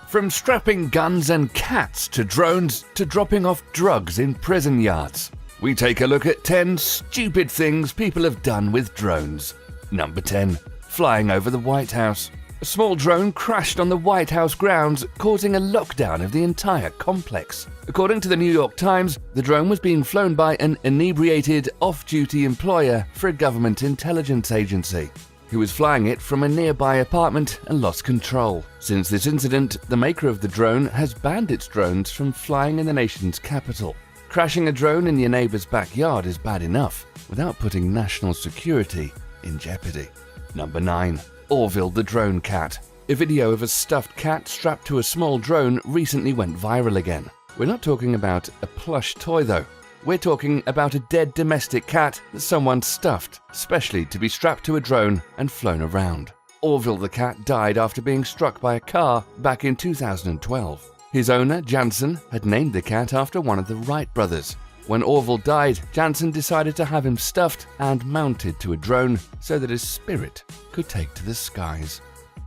From strapping guns and cats to drones to dropping off drugs in prison yards, we take a look at 10 stupid things people have done with drones. Number 10. Flying over the White House. A small drone crashed on the White House grounds, causing a lockdown of the entire complex. According to the New York Times, the drone was being flown by an inebriated, off-duty employer for a government intelligence agency, who was flying it from a nearby apartment and lost control. Since this incident, the maker of the drone has banned its drones from flying in the nation's capital. Crashing a drone in your neighbor's backyard is bad enough, without putting national security in jeopardy. Number 9. Orville the drone cat. A video of a stuffed cat strapped to a small drone recently went viral again. We're not talking about a plush toy though. We're talking about a dead domestic cat that someone stuffed, specially to be strapped to a drone and flown around. Orville the cat died after being struck by a car back in 2012. His owner, Jansen, had named the cat after one of the Wright brothers. When Orville died, Jansen decided to have him stuffed and mounted to a drone so that his spirit could take to the skies.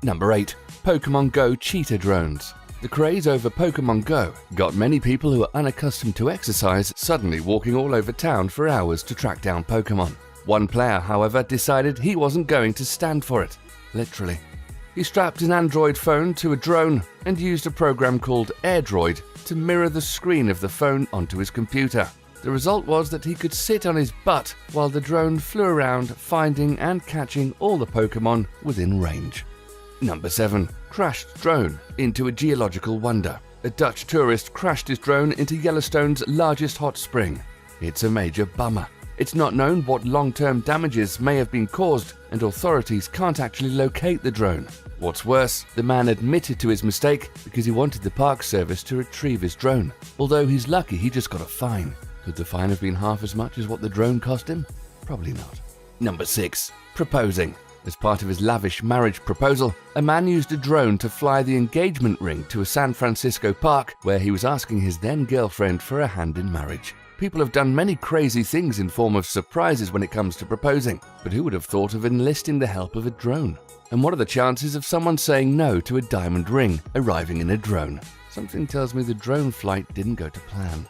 Number 8. Pokemon Go cheetah drones. The craze over Pokemon Go got many people who are unaccustomed to exercise suddenly walking all over town for hours to track down Pokemon. One player, however, decided he wasn't going to stand for it. Literally. He strapped an Android phone to a drone and used a program called AirDroid to mirror the screen of the phone onto his computer. The result was that he could sit on his butt while the drone flew around, finding and catching all the Pokemon within range. Number 7. Crashed drone into a geological wonder. A Dutch tourist crashed his drone into Yellowstone's largest hot spring. It's a major bummer. It's not known what long-term damages may have been caused, and authorities can't actually locate the drone. What's worse, the man admitted to his mistake because he wanted the Park Service to retrieve his drone. Although he's lucky he just got a fine. Could the fine have been half as much as what the drone cost him? Probably not. Number 6. Proposing. As part of his lavish marriage proposal, a man used a drone to fly the engagement ring to a San Francisco park where he was asking his then-girlfriend for a hand in marriage. People have done many crazy things in form of surprises when it comes to proposing, but who would have thought of enlisting the help of a drone? And what are the chances of someone saying no to a diamond ring arriving in a drone? Something tells me the drone flight didn't go to plan.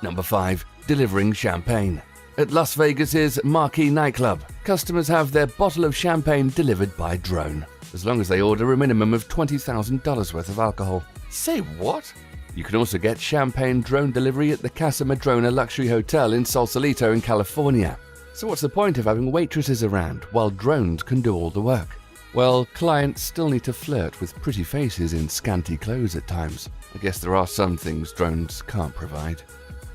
Number 5. Delivering champagne. At Las Vegas's Marquee nightclub, customers have their bottle of champagne delivered by drone, as long as they order a minimum of $20,000 worth of alcohol. Say what? You can also get champagne drone delivery at the Casa Madrona Luxury Hotel in Sausalito in California. So what's the point of having waitresses around while drones can do all the work? Well, clients still need to flirt with pretty faces in scanty clothes at times. I guess there are some things drones can't provide.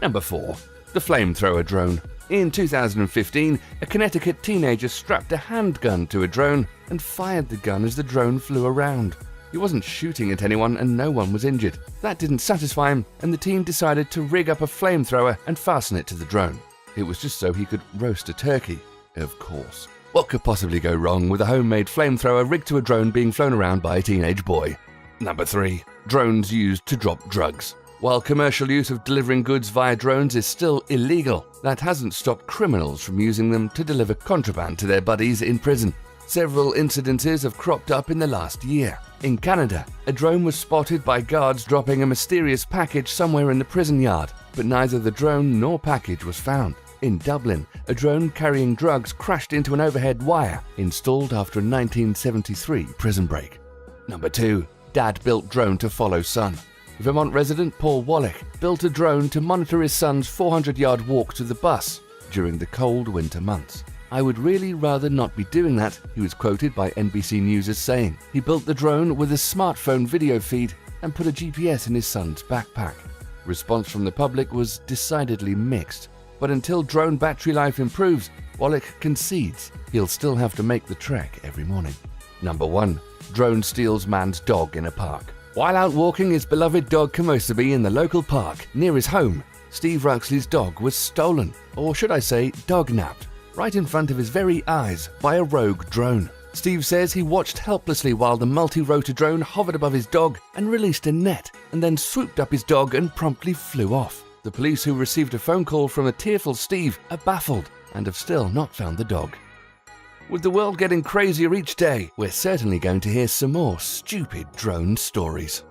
Number 4. The flamethrower drone. In 2015, a Connecticut teenager strapped a handgun to a drone and fired the gun as the drone flew around. He wasn't shooting at anyone and no one was injured. That didn't satisfy him, and the teen decided to rig up a flamethrower and fasten it to the drone. It was just so he could roast a turkey, of course. What could possibly go wrong with a homemade flamethrower rigged to a drone being flown around by a teenage boy? Number 3. Drones used to drop drugs. While commercial use of delivering goods via drones is still illegal, that hasn't stopped criminals from using them to deliver contraband to their buddies in prison. Several incidences have cropped up in the last year. In Canada, a drone was spotted by guards dropping a mysterious package somewhere in the prison yard, but neither the drone nor package was found. In Dublin, a drone carrying drugs crashed into an overhead wire installed after a 1973 prison break. Number 2. Dad-built drone to follow son. Vermont resident Paul Wallach built a drone to monitor his son's 400-yard walk to the bus during the cold winter months. "I would really rather not be doing that," he was quoted by NBC News as saying. He built the drone with a smartphone video feed and put a GPS in his son's backpack. Response from the public was decidedly mixed, but until drone battery life improves, Wallach concedes he'll still have to make the trek every morning. Number 1. Drone steals man's dog in a park. While out walking his beloved dog Komosabi in the local park near his home, Steve Ruxley's dog was stolen, or should I say dog-napped, right in front of his very eyes by a rogue drone. Steve says he watched helplessly while the multi-rotor drone hovered above his dog and released a net, and then swooped up his dog and promptly flew off. The police, who received a phone call from a tearful Steve, are baffled and have still not found the dog. With the world getting crazier each day, we're certainly going to hear some more stupid drone stories.